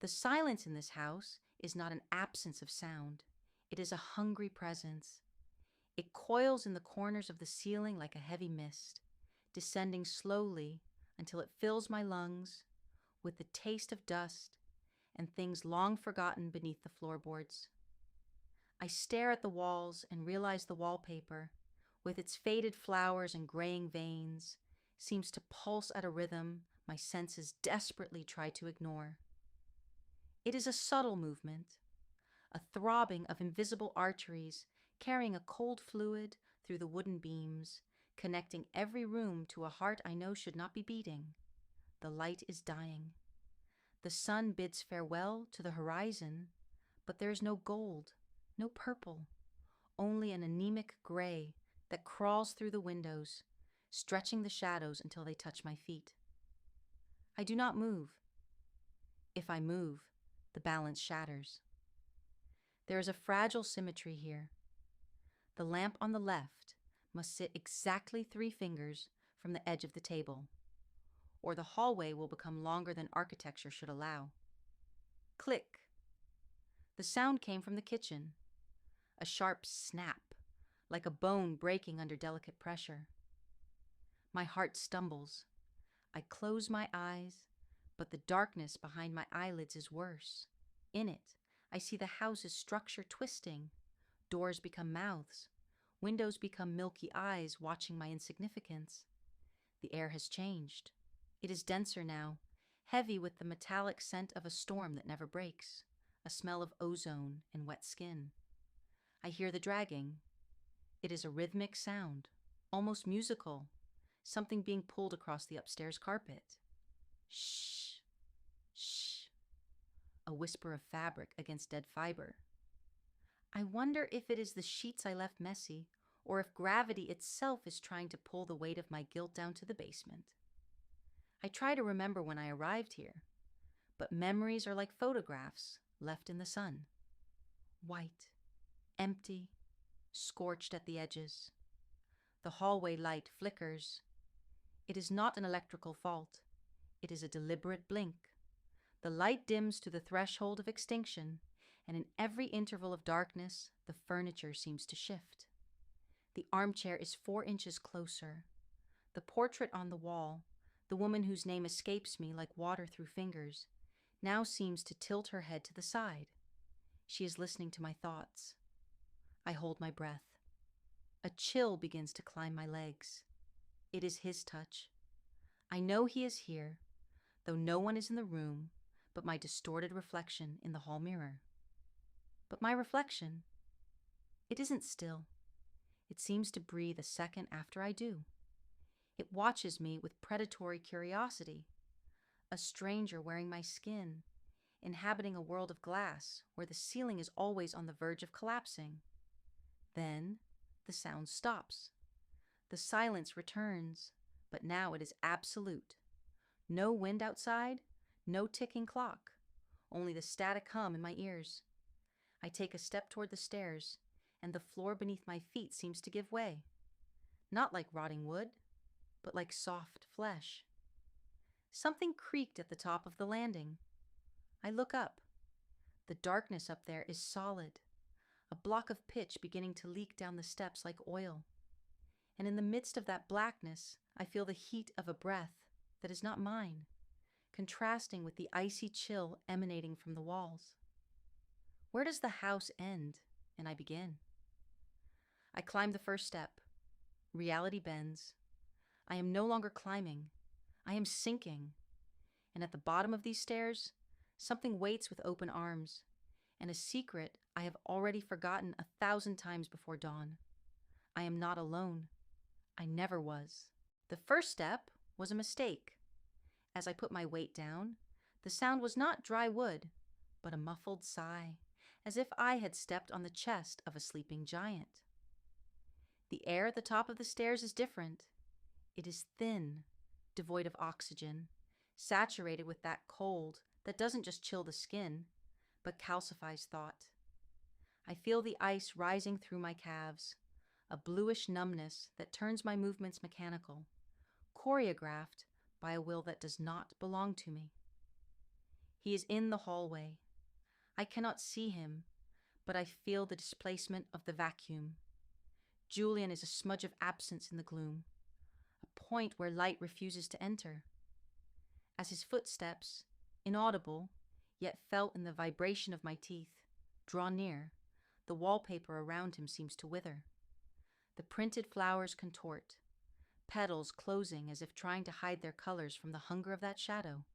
The silence in this house is not an absence of sound. It is a hungry presence. It coils in the corners of the ceiling like a heavy mist, descending slowly until it fills my lungs with the taste of dust and things long forgotten beneath the floorboards. I stare at the walls and realize the wallpaper, with its faded flowers and graying veins, seems to pulse at a rhythm my senses desperately try to ignore. It is a subtle movement, a throbbing of invisible arteries carrying a cold fluid through the wooden beams, connecting every room to a heart I know should not be beating. The light is dying. The sun bids farewell to the horizon, but there is no gold, no purple, only an anemic gray that crawls through the windows, stretching the shadows until they touch my feet. I do not move. If I move, the balance shatters. There is a fragile symmetry here. The lamp on the left must sit exactly 3 fingers from the edge of the table, or the hallway will become longer than architecture should allow. Click. The sound came from the kitchen, a sharp snap, like a bone breaking under delicate pressure. My heart stumbles. I close my eyes, but the darkness behind my eyelids is worse. In it, I see the house's structure twisting. Doors become mouths. Windows become milky eyes watching my insignificance. The air has changed. It is denser now, heavy with the metallic scent of a storm that never breaks, a smell of ozone and wet skin. I hear the dragging. It is a rhythmic sound, almost musical, something being pulled across the upstairs carpet. Shh, shh, a whisper of fabric against dead fiber. I wonder if it is the sheets I left messy, or if gravity itself is trying to pull the weight of my guilt down to the basement. I try to remember when I arrived here, but memories are like photographs left in the sun. White, empty, scorched at the edges. The hallway light flickers. It is not an electrical fault. It is a deliberate blink. The light dims to the threshold of extinction, and in every interval of darkness, the furniture seems to shift. The armchair is 4 inches closer. The portrait on the wall, the woman whose name escapes me like water through fingers, now seems to tilt her head to the side. She is listening to my thoughts. I hold my breath. A chill begins to climb my legs. It is his touch. I know he is here, though no one is in the room but my distorted reflection in the hall mirror. But my reflection, it isn't still. It seems to breathe a second after I do. It watches me with predatory curiosity, a stranger wearing my skin, inhabiting a world of glass where the ceiling is always on the verge of collapsing. Then the sound stops. The silence returns, but now it is absolute. No wind outside, no ticking clock, only the static hum in my ears. I take a step toward the stairs, and the floor beneath my feet seems to give way. Not like rotting wood, but like soft flesh. Something creaked at the top of the landing. I look up. The darkness up there is solid, a block of pitch beginning to leak down the steps like oil. And in the midst of that blackness, I feel the heat of a breath that is not mine, contrasting with the icy chill emanating from the walls. Where does the house end and I begin? I climb the first step. Reality bends. I am no longer climbing. I am sinking. And at the bottom of these stairs, something waits with open arms, and a secret I have already forgotten 1,000 times before dawn. I am not alone. I never was. The first step was a mistake. As I put my weight down, the sound was not dry wood, but a muffled sigh, as if I had stepped on the chest of a sleeping giant. The air at the top of the stairs is different. It is thin, devoid of oxygen, saturated with that cold that doesn't just chill the skin, but calcifies thought. I feel the ice rising through my calves, a bluish numbness that turns my movements mechanical, choreographed by a will that does not belong to me. He is in the hallway. I cannot see him, but I feel the displacement of the vacuum. Julian is a smudge of absence in the gloom, a point where light refuses to enter. As his footsteps, inaudible, yet felt in the vibration of my teeth, draw near, the wallpaper around him seems to wither. The printed flowers contort, petals closing as if trying to hide their colors from the hunger of that shadow.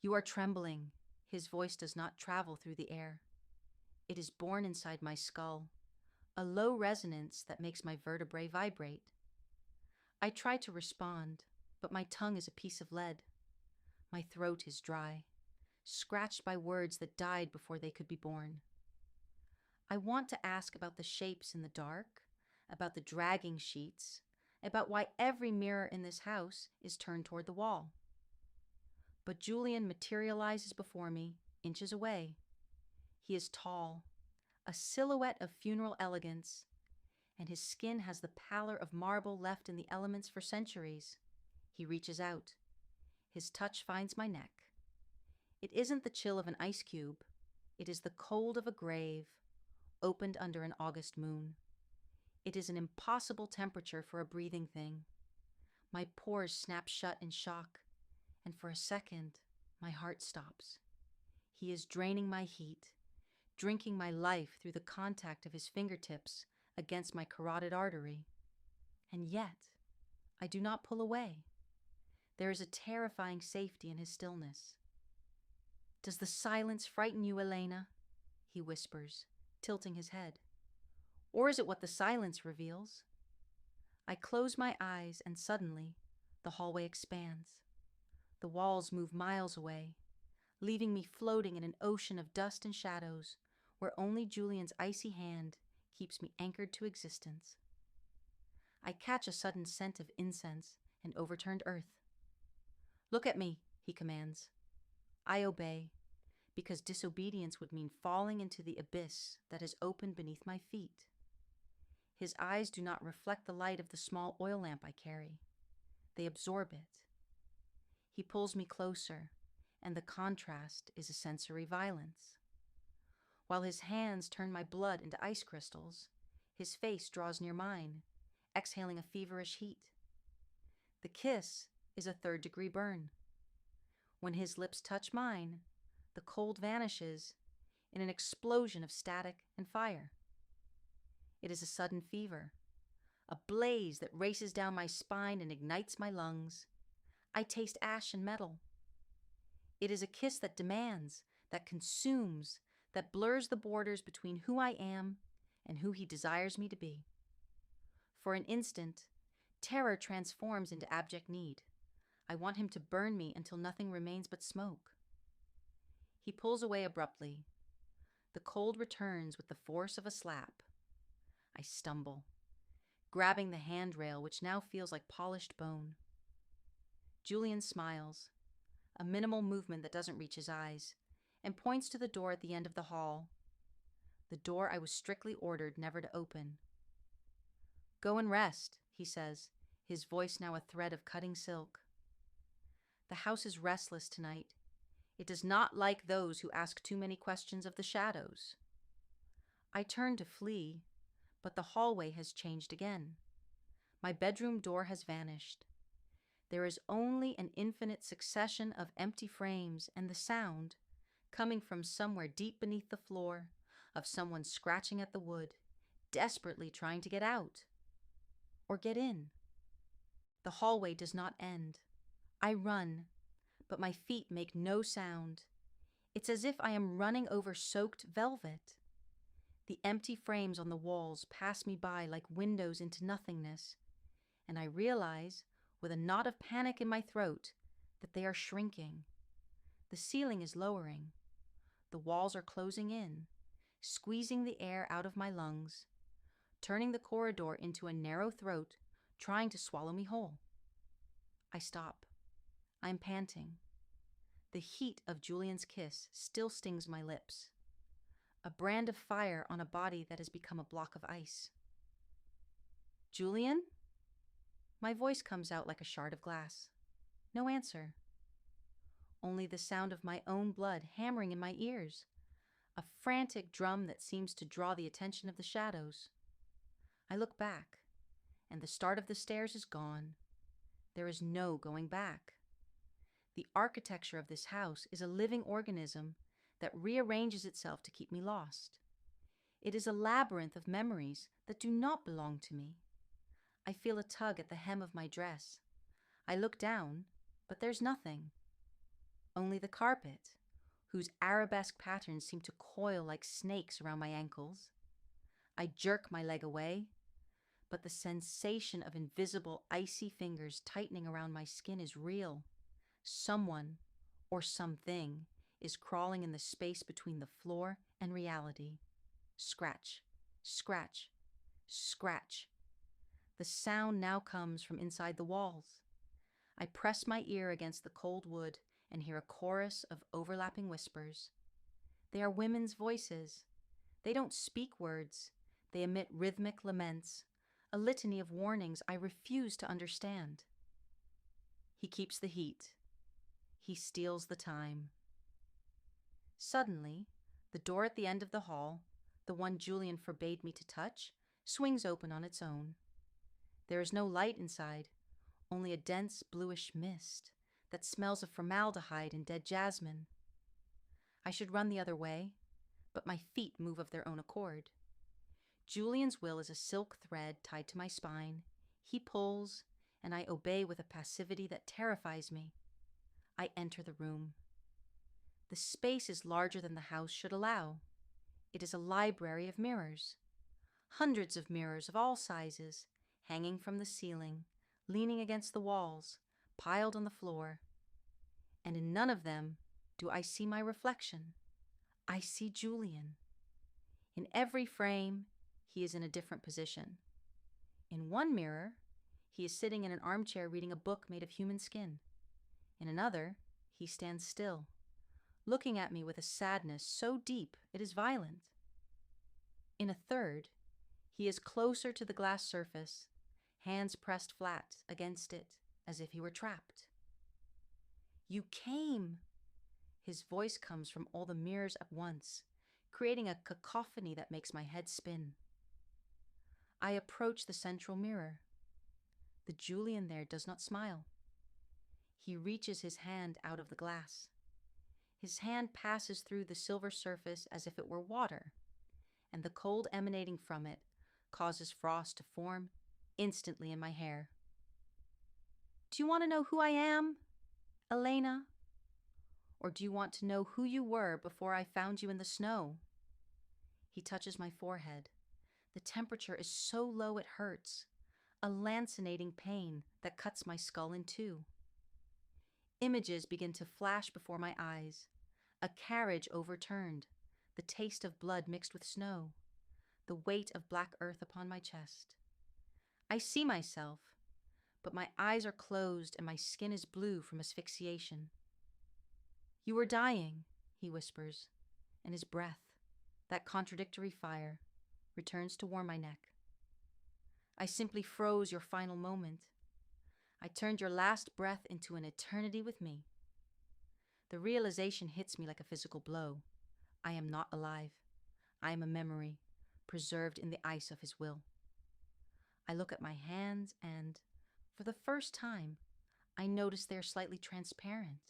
You are trembling. His voice does not travel through the air. It is born inside my skull, a low resonance that makes my vertebrae vibrate. I try to respond, but my tongue is a piece of lead. My throat is dry, scratched by words that died before they could be born. I want to ask about the shapes in the dark, about the dragging sheets, about why every mirror in this house is turned toward the wall. But Julian materializes before me, inches away. He is tall, a silhouette of funeral elegance, and his skin has the pallor of marble left in the elements for centuries. He reaches out. His touch finds my neck. It isn't the chill of an ice cube. It is the cold of a grave, opened under an August moon. It is an impossible temperature for a breathing thing. My pores snap shut in shock, and for a second, my heart stops. He is draining my heat, drinking my life through the contact of his fingertips against my carotid artery. And yet, I do not pull away. There is a terrifying safety in his stillness. "Does the silence frighten you, Elena?" he whispers, tilting his head. "Or is it what the silence reveals?" I close my eyes, and suddenly, the hallway expands. The walls move miles away, leaving me floating in an ocean of dust and shadows, where only Julian's icy hand keeps me anchored to existence. I catch a sudden scent of incense and overturned earth. "Look at me," he commands. I obey, because disobedience would mean falling into the abyss that has opened beneath my feet. His eyes do not reflect the light of the small oil lamp I carry. They absorb it. He pulls me closer, and the contrast is a sensory violence. While his hands turn my blood into ice crystals, his face draws near mine, exhaling a feverish heat. The kiss is a third-degree burn. When his lips touch mine, the cold vanishes in an explosion of static and fire. It is a sudden fever, a blaze that races down my spine and ignites my lungs. I taste ash and metal. It is a kiss that demands, that consumes, that blurs the borders between who I am and who he desires me to be. For an instant, terror transforms into abject need. I want him to burn me until nothing remains but smoke. He pulls away abruptly. The cold returns with the force of a slap. I stumble, grabbing the handrail, which now feels like polished bone. Julian smiles, a minimal movement that doesn't reach his eyes, and points to the door at the end of the hall, the door I was strictly ordered never to open. "Go and rest," he says, his voice now a thread of cutting silk. The house is restless tonight. It does not like those who ask too many questions of the shadows. I turn to flee, but the hallway has changed again. My bedroom door has vanished. There is only an infinite succession of empty frames and the sound, coming from somewhere deep beneath the floor, of someone scratching at the wood, desperately trying to get out. Or get in. The hallway does not end. I run, but my feet make no sound. It's as if I am running over soaked velvet. The empty frames on the walls pass me by like windows into nothingness, and I realize, with a knot of panic in my throat, that they are shrinking. The ceiling is lowering. The walls are closing in, squeezing the air out of my lungs, turning the corridor into a narrow throat, trying to swallow me whole. I stop. I'm panting. The heat of Julian's kiss still stings my lips. A brand of fire on a body that has become a block of ice. "Julian?" My voice comes out like a shard of glass. No answer. only the sound of my own blood hammering in my ears, a frantic drum that seems to draw the attention of the shadows. I look back, and the start of the stairs is gone. There is no going back. The architecture of this house is a living organism that rearranges itself to keep me lost. It is a labyrinth of memories that do not belong to me. I feel a tug at the hem of my dress. I look down, but there's nothing. Only the carpet, whose arabesque patterns seem to coil like snakes around my ankles. I jerk my leg away, but the sensation of invisible, icy fingers tightening around my skin is real. Someone, or something, is crawling in the space between the floor and reality. Scratch, scratch, scratch. The sound now comes from inside the walls. I press my ear against the cold wood and hear a chorus of overlapping whispers. They are women's voices. They don't speak words. They emit rhythmic laments, a litany of warnings I refuse to understand. He keeps the heat. He steals the time. Suddenly, the door at the end of the hall, the one Julian forbade me to touch, swings open on its own. There is no light inside, only a dense bluish mist that smells of formaldehyde and dead jasmine. I should run the other way, but my feet move of their own accord. Julian's will is a silk thread tied to my spine. He pulls, and I obey with a passivity that terrifies me. I enter the room. The space is larger than the house should allow. It is a library of mirrors. Hundreds of mirrors of all sizes, hanging from the ceiling, leaning against the walls, piled on the floor. And in none of them do I see my reflection. I see Julian. In every frame, he is in a different position. In one mirror, he is sitting in an armchair reading a book made of human skin. In another, he stands still, looking at me with a sadness so deep it is violent. In a third, he is closer to the glass surface, hands pressed flat against it as if he were trapped. You came! His voice comes from all the mirrors at once, creating a cacophony that makes my head spin. I approach the central mirror. The Julian there does not smile. He reaches his hand out of the glass. His hand passes through the silver surface as if it were water, and the cold emanating from it causes frost to form instantly in my hair. Do you want to know who I am, Elena? Or do you want to know who you were before I found you in the snow? He touches my forehead. The temperature is so low it hurts, a lancinating pain that cuts my skull in two. Images begin to flash before my eyes. A carriage overturned, the taste of blood mixed with snow, the weight of black earth upon my chest. I see myself, but my eyes are closed and my skin is blue from asphyxiation. You were dying, he whispers, and his breath, that contradictory fire, returns to warm my neck. I simply froze your final moment. I turned your last breath into an eternity with me. The realization hits me like a physical blow. I am not alive. I am a memory, preserved in the ice of his will. I look at my hands and, for the first time, I notice they are slightly transparent.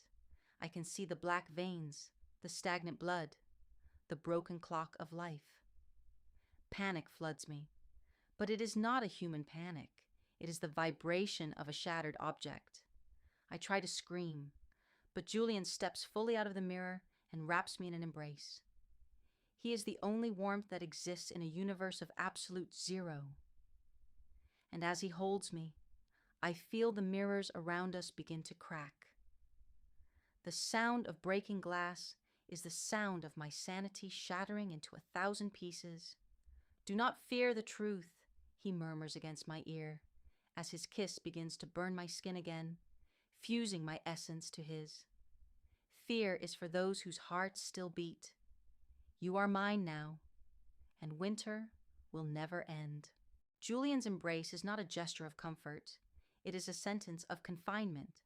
I can see the black veins, the stagnant blood, the broken clock of life. Panic floods me, but it is not a human panic. It is the vibration of a shattered object. I try to scream, but Julian steps fully out of the mirror and wraps me in an embrace. He is the only warmth that exists in a universe of absolute zero. And as he holds me, I feel the mirrors around us begin to crack. The sound of breaking glass is the sound of my sanity shattering into 1,000 pieces. Do not fear the truth, he murmurs against my ear, as his kiss begins to burn my skin again, fusing my essence to his. Fear is for those whose hearts still beat. You are mine now, and winter will never end. Julian's embrace is not a gesture of comfort. It is a sentence of confinement.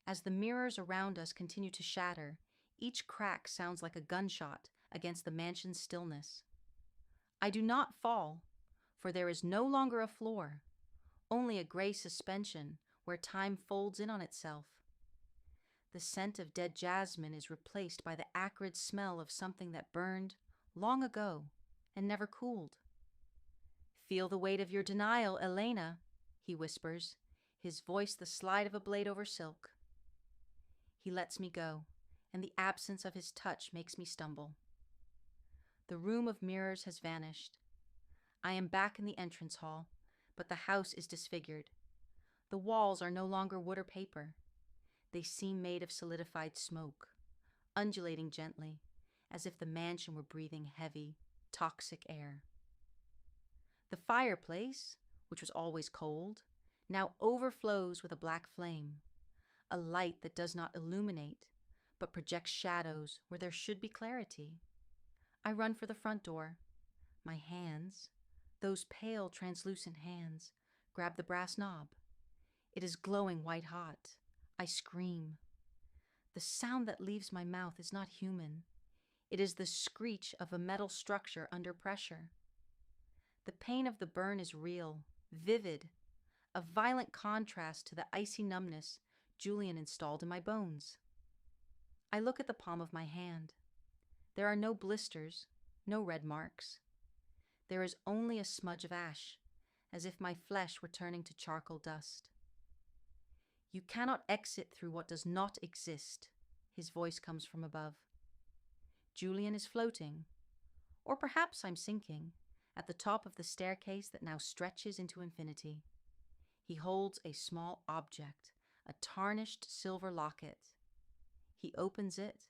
As the mirrors around us continue to shatter, each crack sounds like a gunshot against the mansion's stillness. I do not fall, for there is no longer a floor, only a gray suspension where time folds in on itself. The scent of dead jasmine is replaced by the acrid smell of something that burned long ago and never cooled. "Feel the weight of your denial, Elena," he whispers, his voice the slide of a blade over silk. He lets me go, and the absence of his touch makes me stumble. The room of mirrors has vanished. I am back in the entrance hall, but the house is disfigured. The walls are no longer wood or paper. They seem made of solidified smoke, undulating gently, as if the mansion were breathing heavy, toxic air. The fireplace, which was always cold, now overflows with a black flame, a light that does not illuminate, but projects shadows where there should be clarity. I run for the front door. My hands, those pale, translucent hands, grab the brass knob. It is glowing white hot. I scream. The sound that leaves my mouth is not human. It is the screech of a metal structure under pressure. The pain of the burn is real, vivid, a violent contrast to the icy numbness Julian installed in my bones. I look at the palm of my hand. There are no blisters, no red marks. There is only a smudge of ash, as if my flesh were turning to charcoal dust. "You cannot exit through what does not exist," his voice comes from above. Julian is floating, or perhaps I'm sinking, at the top of the staircase that now stretches into infinity. He holds a small object, a tarnished silver locket. He opens it,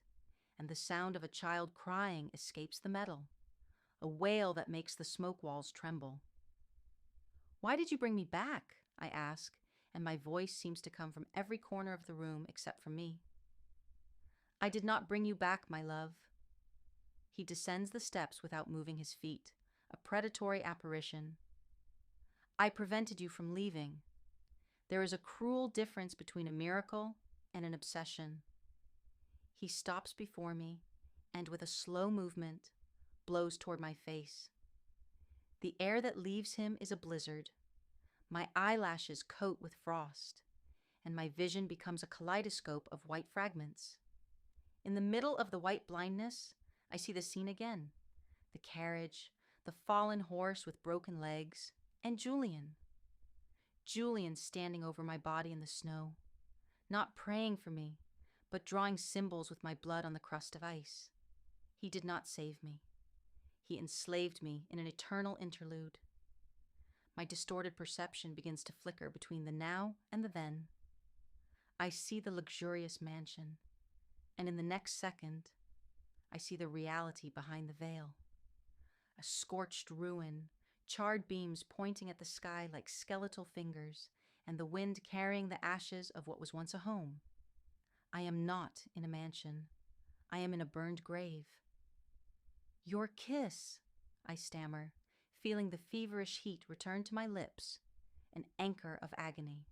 and the sound of a child crying escapes the metal, a wail that makes the smoke walls tremble. "Why did you bring me back?" I ask, and my voice seems to come from every corner of the room except from me. "I did not bring you back, my love." He descends the steps without moving his feet, a predatory apparition. "I prevented you from leaving. There is a cruel difference between a miracle and an obsession." He stops before me and, with a slow movement, blows toward my face. The air that leaves him is a blizzard. My eyelashes coat with frost, and my vision becomes a kaleidoscope of white fragments. In the middle of the white blindness, I see the scene again. The carriage, the fallen horse with broken legs, and Julian. Julian standing over my body in the snow, not praying for me, but drawing symbols with my blood on the crust of ice. He did not save me. He enslaved me in an eternal interlude. My distorted perception begins to flicker between the now and the then. I see the luxurious mansion, and in the next second, I see the reality behind the veil. A scorched ruin, charred beams pointing at the sky like skeletal fingers, and the wind carrying the ashes of what was once a home. I am not in a mansion. I am in a burned grave. "Your kiss," I stammer, feeling the feverish heat return to my lips, an anchor of agony.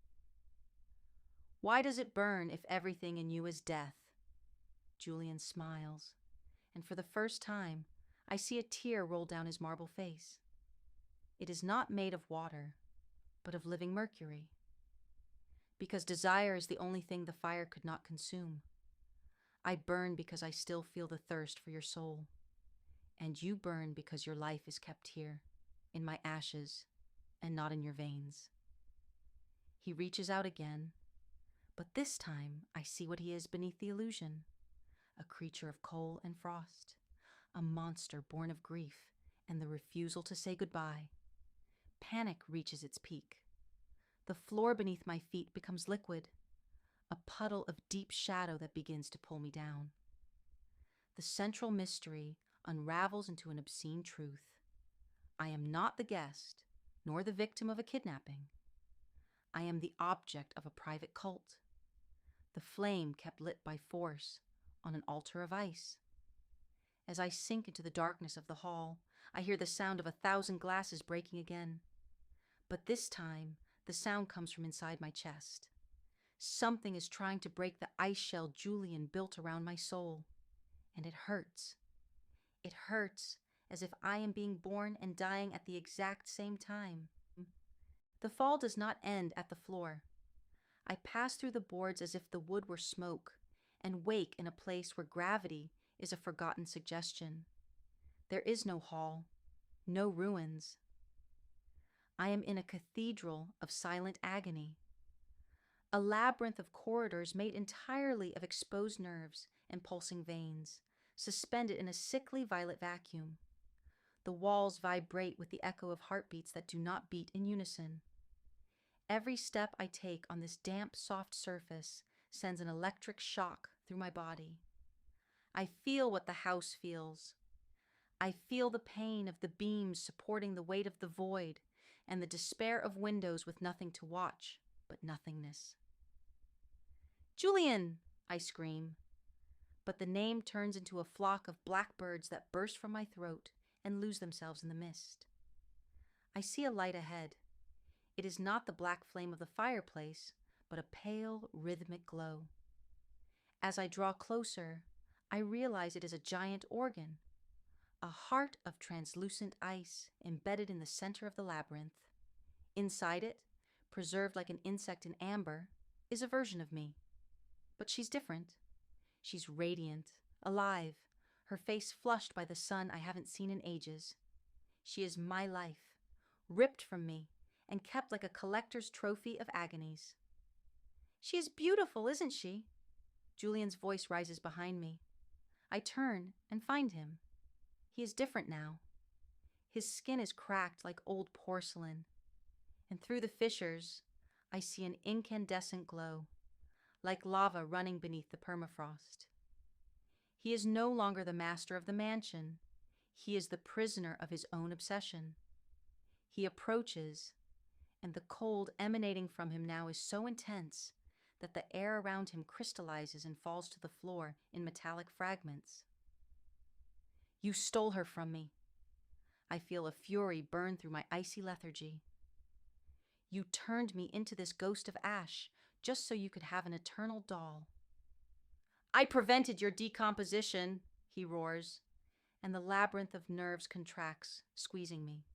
"Why does it burn if everything in you is death?" Julian smiles, and for the first time, I see a tear roll down his marble face. It is not made of water, but of living mercury. Because desire is the only thing the fire could not consume. I burn because I still feel the thirst for your soul. And you burn because your life is kept here, in my ashes, and not in your veins. He reaches out again, but this time I see what he is beneath the illusion. A creature of coal and frost, a monster born of grief and the refusal to say goodbye. Panic reaches its peak. The floor beneath my feet becomes liquid, a puddle of deep shadow that begins to pull me down. The central mystery unravels into an obscene truth. I am not the guest, nor the victim of a kidnapping. I am the object of a private cult, the flame kept lit by force on an altar of ice. As I sink into the darkness of the hall, I hear the sound of 1,000 glasses breaking again. But this time, the sound comes from inside my chest. Something is trying to break the ice shell Julian built around my soul. And it hurts. It hurts, as if I am being born and dying at the exact same time. The fall does not end at the floor. I pass through the boards as if the wood were smoke, and wake in a place where gravity is a forgotten suggestion. There is no hall, no ruins. I am in a cathedral of silent agony. A labyrinth of corridors made entirely of exposed nerves and pulsing veins, suspended in a sickly violet vacuum. The walls vibrate with the echo of heartbeats that do not beat in unison. Every step I take on this damp, soft surface sends an electric shock through my body. I feel what the house feels. I feel the pain of the beams supporting the weight of the void and the despair of windows with nothing to watch but nothingness. "Julian!" I scream, but the name turns into a flock of blackbirds that burst from my throat and lose themselves in the mist. I see a light ahead. It is not the black flame of the fireplace, but a pale, rhythmic glow. As I draw closer, I realize it is a giant organ, a heart of translucent ice embedded in the center of the labyrinth. Inside it, preserved like an insect in amber, is a version of me. But she's different. She's radiant, alive, her face flushed by the sun I haven't seen in ages. She is my life, ripped from me and kept like a collector's trophy of agonies. "She is beautiful, isn't she?" Julian's voice rises behind me. I turn and find him. He is different now. His skin is cracked like old porcelain, and through the fissures, I see an incandescent glow, like lava running beneath the permafrost. He is no longer the master of the mansion. He is the prisoner of his own obsession. He approaches, and the cold emanating from him now is so intense that the air around him crystallizes and falls to the floor in metallic fragments. "You stole her from me." I feel a fury burn through my icy lethargy. "You turned me into this ghost of ash just so you could have an eternal doll." "I prevented your decomposition," he roars, and the labyrinth of nerves contracts, squeezing me.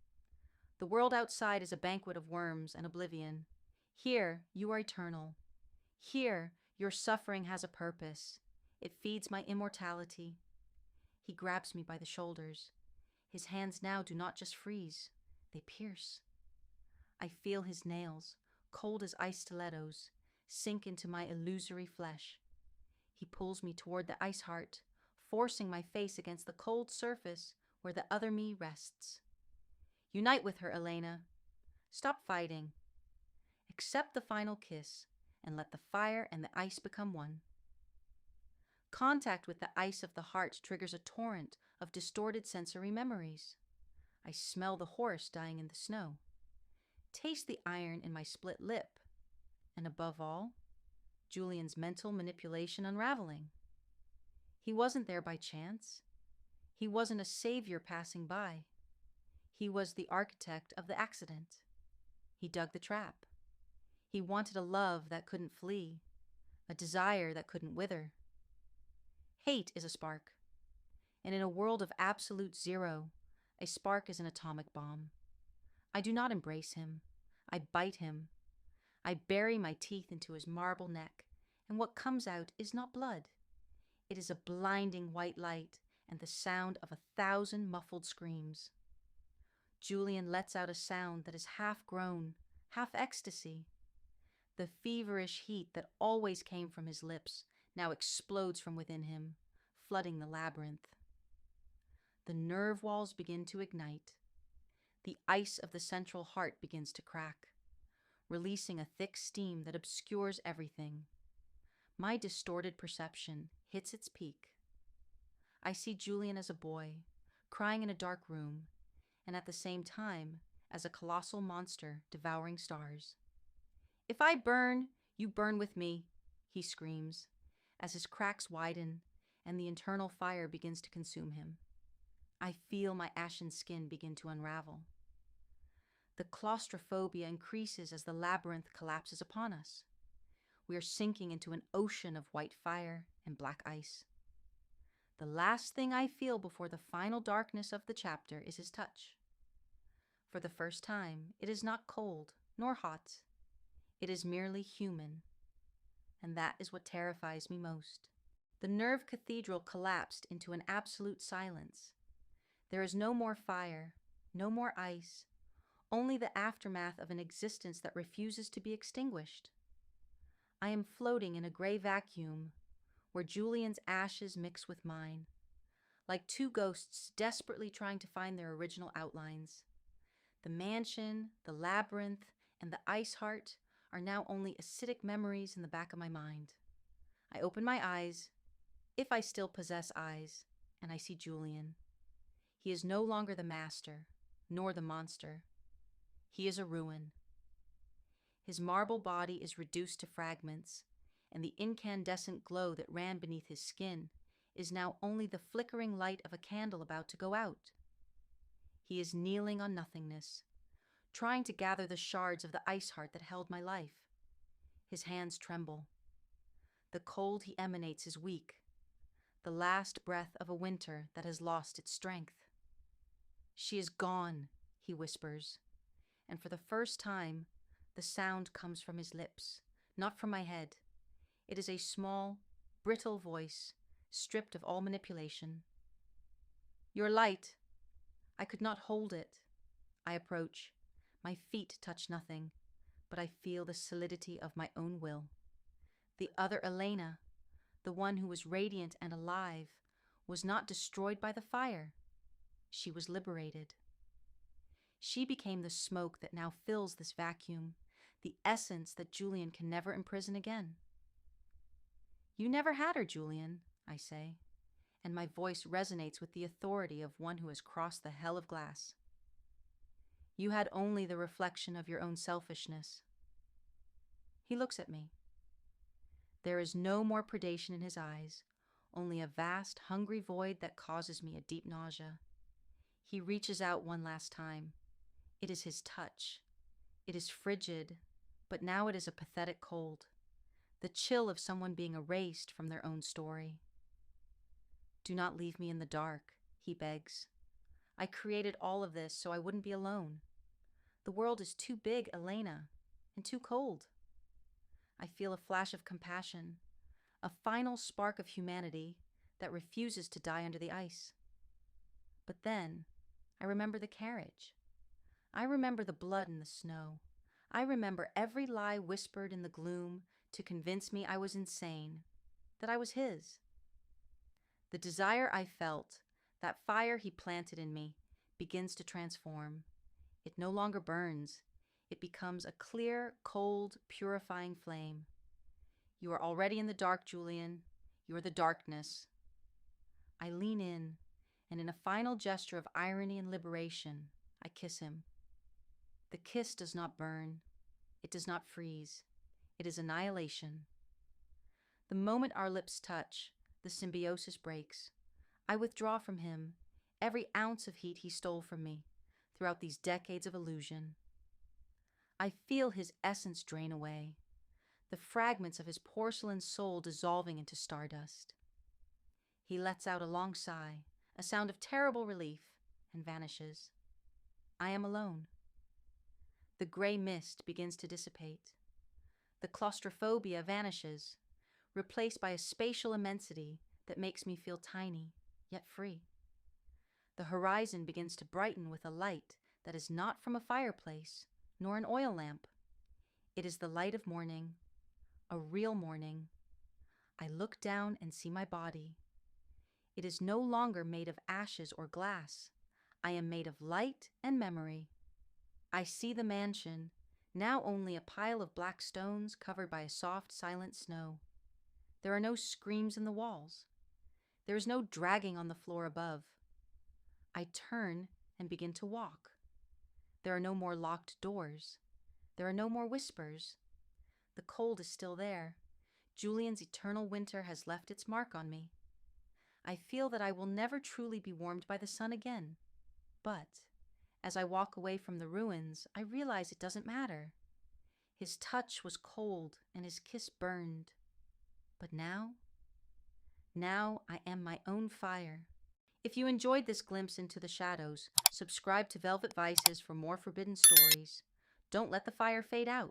The world outside is a banquet of worms and oblivion. Here, you are eternal. Here, your suffering has a purpose. It feeds my immortality. He grabs me by the shoulders. His hands now do not just freeze, they pierce. I feel his nails, cold as ice stilettos, sink into my illusory flesh. He pulls me toward the ice heart, forcing my face against the cold surface where the other me rests. "Unite with her, Elena. Stop fighting. Accept the final kiss and let the fire and the ice become one." Contact with the ice of the heart triggers a torrent of distorted sensory memories. I smell the horse dying in the snow, taste the iron in my split lip, and above all, Julian's mental manipulation unraveling. He wasn't there by chance. He wasn't a savior passing by. He was the architect of the accident. He dug the trap. He wanted a love that couldn't flee, a desire that couldn't wither. Hate is a spark, and in a world of absolute zero, a spark is an atomic bomb. I do not embrace him. I bite him. I bury my teeth into his marble neck, and what comes out is not blood. It is a blinding white light and the sound of 1,000 muffled screams. Julian lets out a sound that is half groan, half ecstasy. The feverish heat that always came from his lips now explodes from within him, flooding the labyrinth. The nerve walls begin to ignite. The ice of the central heart begins to crack, releasing a thick steam that obscures everything. My distorted perception hits its peak. I see Julian as a boy, crying in a dark room, and at the same time as a colossal monster devouring stars. "If I burn, you burn with me," he screams, as his cracks widen and the internal fire begins to consume him. I feel my ashen skin begin to unravel. The claustrophobia increases as the labyrinth collapses upon us. We are sinking into an ocean of white fire and black ice. The last thing I feel before the final darkness of the chapter is his touch. For the first time, it is not cold nor hot. It is merely human. And that is what terrifies me most. The nerve cathedral collapsed into an absolute silence. There is no more fire, no more ice, only the aftermath of an existence that refuses to be extinguished. I am floating in a gray vacuum where Julian's ashes mix with mine, like two ghosts desperately trying to find their original outlines. The mansion, the labyrinth, and the ice heart are now only acidic memories in the back of my mind. I open my eyes, if I still possess eyes, and I see Julian. He is no longer the master, nor the monster. He is a ruin. His marble body is reduced to fragments, and the incandescent glow that ran beneath his skin is now only the flickering light of a candle about to go out. He is kneeling on nothingness, trying to gather the shards of the ice heart that held my life. His hands tremble. The cold he emanates is weak, the last breath of a winter that has lost its strength. "She is gone," he whispers, and for the first time, the sound comes from his lips, not from my head. It is a small, brittle voice, stripped of all manipulation. "Your light." I could not hold it. I approach. My feet touch nothing, but I feel the solidity of my own will. The other Elena, the one who was radiant and alive, was not destroyed by the fire. She was liberated. She became the smoke that now fills this vacuum, the essence that Julian can never imprison again. "You never had her, Julian," I say, and my voice resonates with the authority of one who has crossed the hell of glass. "You had only the reflection of your own selfishness." He looks at me. There is no more predation in his eyes, only a vast, hungry void that causes me a deep nausea. He reaches out one last time. It is his touch. It is frigid, but now it is a pathetic cold, the chill of someone being erased from their own story. "Do not leave me in the dark," he begs. "I created all of this so I wouldn't be alone. The world is too big, Elena, and too cold." I feel a flash of compassion, a final spark of humanity that refuses to die under the ice. But then, I remember the carriage. I remember the blood in the snow. I remember every lie whispered in the gloom to convince me I was insane, that I was his. The desire I felt, that fire he planted in me, begins to transform. It no longer burns. It becomes a clear, cold, purifying flame. "You are already in the dark, Julian. You are the darkness." I lean in, and in a final gesture of irony and liberation, I kiss him. The kiss does not burn. It does not freeze. It is annihilation. The moment our lips touch, the symbiosis breaks. I withdraw from him every ounce of heat he stole from me throughout these decades of illusion. I feel his essence drain away, the fragments of his porcelain soul dissolving into stardust. He lets out a long sigh, a sound of terrible relief, and vanishes. I am alone. The gray mist begins to dissipate. The claustrophobia vanishes, replaced by a spatial immensity that makes me feel tiny, yet free. The horizon begins to brighten with a light that is not from a fireplace, nor an oil lamp. It is the light of morning, a real morning. I look down and see my body. It is no longer made of ashes or glass. I am made of light and memory. I see the mansion, now only a pile of black stones covered by a soft, silent snow. There are no screams in the walls. There is no dragging on the floor above. I turn and begin to walk. There are no more locked doors. There are no more whispers. The cold is still there. Julian's eternal winter has left its mark on me. I feel that I will never truly be warmed by the sun again. But as I walk away from the ruins, I realize it doesn't matter. His touch was cold and his kiss burned. But now I am my own fire. If you enjoyed this glimpse into the shadows, subscribe to Velvet Vices for more forbidden stories. Don't let the fire fade out.